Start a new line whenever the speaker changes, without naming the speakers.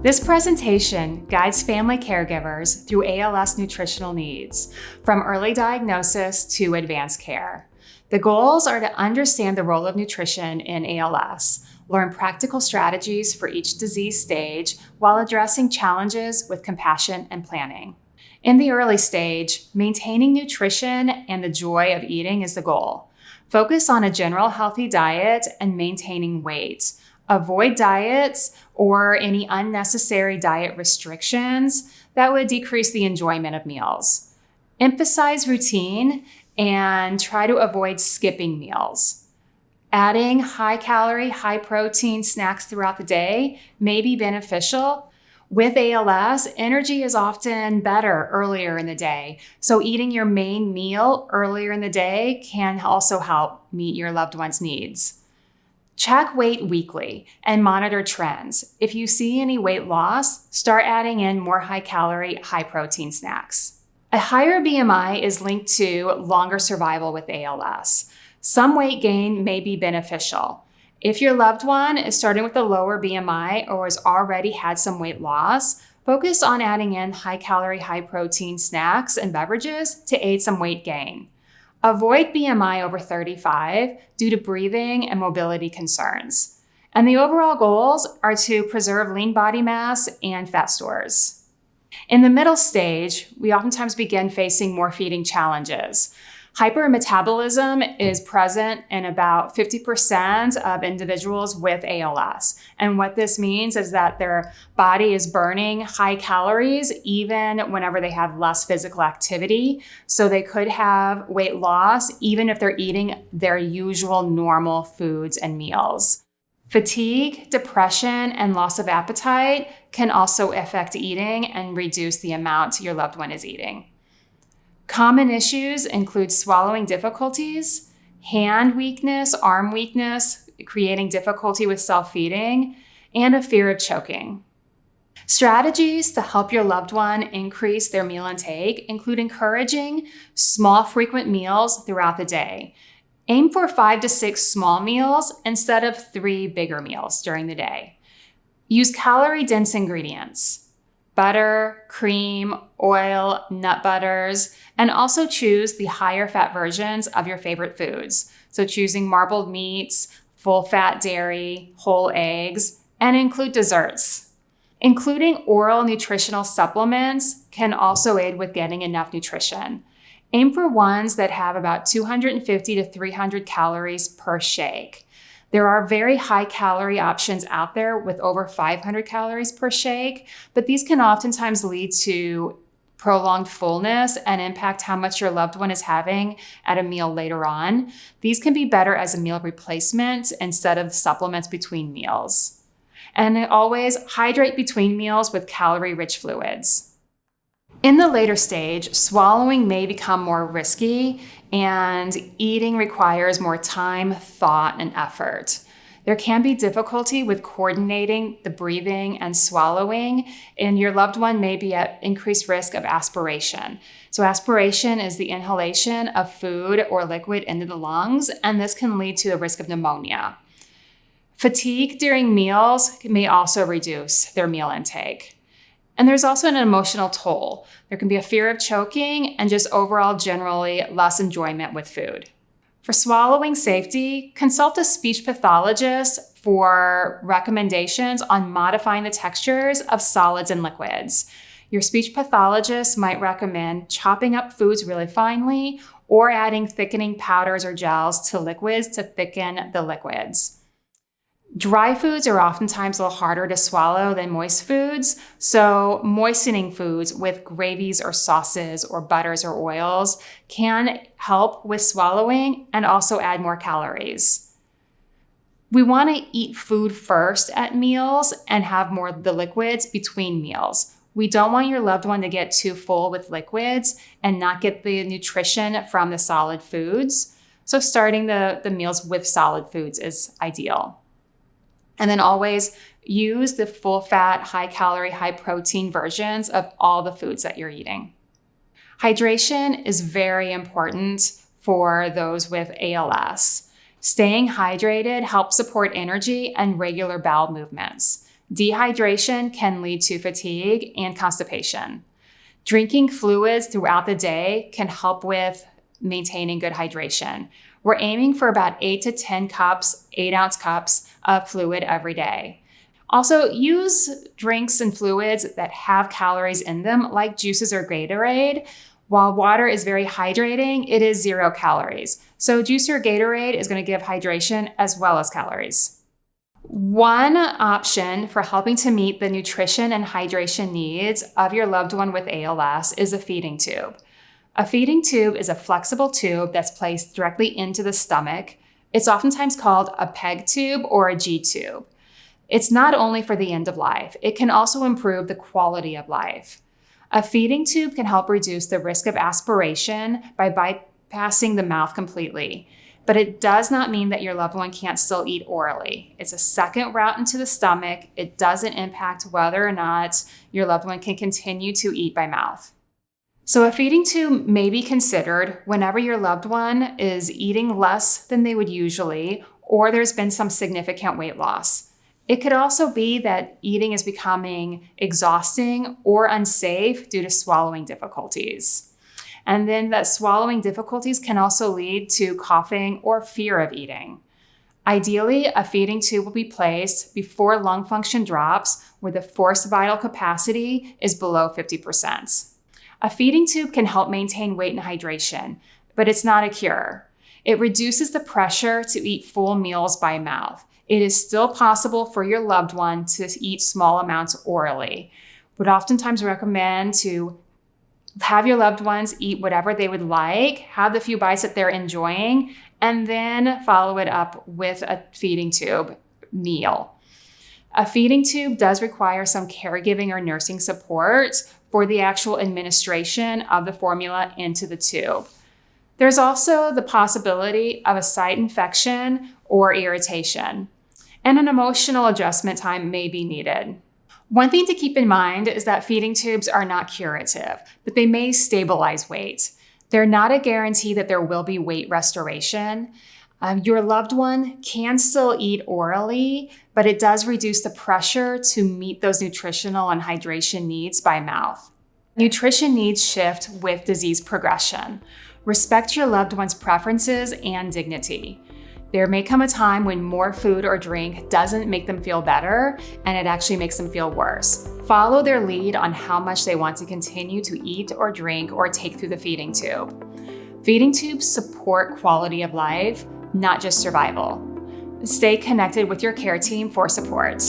This presentation guides family caregivers through ALS nutritional needs, from early diagnosis to advanced care. The goals are to understand the role of nutrition in ALS, learn practical strategies for each disease stage while addressing challenges with compassion and planning. In the early stage, maintaining nutrition and the joy of eating is the goal. Focus on a general healthy diet and maintaining weight. Avoid diets or any unnecessary diet restrictions that would decrease the enjoyment of meals. Emphasize routine and try to avoid skipping meals. Adding high-calorie, high-protein snacks throughout the day may be beneficial. With ALS, energy is often better earlier in the day, so eating your main meal earlier in the day can also help meet your loved one's needs. Check weight weekly and monitor trends. If you see any weight loss, start adding in more high-calorie, high-protein snacks. A higher BMI is linked to longer survival with ALS. Some weight gain may be beneficial. If your loved one is starting with a lower BMI or has already had some weight loss, focus on adding in high-calorie, high-protein snacks and beverages to aid some weight gain. Avoid BMI over 35 due to breathing and mobility concerns. And the overall goals are to preserve lean body mass and fat stores. In the middle stage, we oftentimes begin facing more feeding challenges. Hypermetabolism is present in about 50% of individuals with ALS. And what this means is that their body is burning high calories even whenever they have less physical activity. So they could have weight loss even if they're eating their usual normal foods and meals. Fatigue, depression, and loss of appetite can also affect eating and reduce the amount your loved one is eating. Common issues include swallowing difficulties, hand weakness, arm weakness, creating difficulty with self-feeding, and a fear of choking. Strategies to help your loved one increase their meal intake include encouraging small, frequent meals throughout the day. Aim for 5 to 6 small meals instead of 3 bigger meals during the day. Use calorie-dense ingredients. Butter, cream, oil, nut butters, and also choose the higher fat versions of your favorite foods. So choosing marbled meats, full fat dairy, whole eggs, and include desserts. Including oral nutritional supplements can also aid with getting enough nutrition. Aim for ones that have about 250 to 300 calories per shake. There are very high calorie options out there with over 500 calories per shake, but these can oftentimes lead to prolonged fullness and impact how much your loved one is having at a meal later on. These can be better as a meal replacement instead of supplements between meals. And always hydrate between meals with calorie-rich fluids. In the later stage, swallowing may become more risky and eating requires more time, thought, and effort. There can be difficulty with coordinating the breathing and swallowing, and your loved one may be at increased risk of aspiration. So aspiration is the inhalation of food or liquid into the lungs, and this can lead to the risk of pneumonia. Fatigue during meals may also reduce their meal intake. And there's also an emotional toll. There can be a fear of choking and just overall generally less enjoyment with food. For swallowing safety, consult a speech pathologist for recommendations on modifying the textures of solids and liquids. Your speech pathologist might recommend chopping up foods really finely or adding thickening powders or gels to liquids to thicken the liquids. Dry foods are oftentimes a little harder to swallow than moist foods, so moistening foods with gravies or sauces or butters or oils can help with swallowing and also add more calories. We want to eat food first at meals and have more of the liquids between meals. We don't want your loved one to get too full with liquids and not get the nutrition from the solid foods. So starting the meals with solid foods is ideal. And then always use the full fat, high calorie, high protein versions of all the foods that you're eating. Hydration is very important for those with ALS. Staying hydrated helps support energy and regular bowel movements. Dehydration can lead to fatigue and constipation. Drinking fluids throughout the day can help with maintaining good hydration. We're aiming for about 8 to 10 cups, 8-ounce cups of fluid every day. Also, use drinks and fluids that have calories in them, like juices or Gatorade. While water is very hydrating, it is 0 calories. So juice or Gatorade is going to give hydration as well as calories. One option for helping to meet the nutrition and hydration needs of your loved one with ALS is a feeding tube. A feeding tube is a flexible tube that's placed directly into the stomach. It's oftentimes called a PEG tube or a G tube. It's not only for the end of life, it can also improve the quality of life. A feeding tube can help reduce the risk of aspiration by bypassing the mouth completely. But it does not mean that your loved one can't still eat orally. It's a second route into the stomach. It doesn't impact whether or not your loved one can continue to eat by mouth. So a feeding tube may be considered whenever your loved one is eating less than they would usually, or there's been some significant weight loss. It could also be that eating is becoming exhausting or unsafe due to swallowing difficulties. And then that swallowing difficulties can also lead to coughing or fear of eating. Ideally, a feeding tube will be placed before lung function drops, where the forced vital capacity is below 50%. A feeding tube can help maintain weight and hydration, but it's not a cure. It reduces the pressure to eat full meals by mouth. It is still possible for your loved one to eat small amounts orally. Would oftentimes recommend to have your loved ones eat whatever they would like, have the few bites that they're enjoying, and then follow it up with a feeding tube meal. A feeding tube does require some caregiving or nursing support for the actual administration of the formula into the tube. There's also the possibility of a site infection or irritation, and an emotional adjustment time may be needed. One thing to keep in mind is that feeding tubes are not curative, but they may stabilize weight. They're not a guarantee that there will be weight restoration. Your loved one can still eat orally, but it does reduce the pressure to meet those nutritional and hydration needs by mouth. Nutrition needs shift with disease progression. Respect your loved one's preferences and dignity. There may come a time when more food or drink doesn't make them feel better, and it actually makes them feel worse. Follow their lead on how much they want to continue to eat or drink or take through the feeding tube. Feeding tubes support quality of life, not just survival. Stay connected with your care team for support.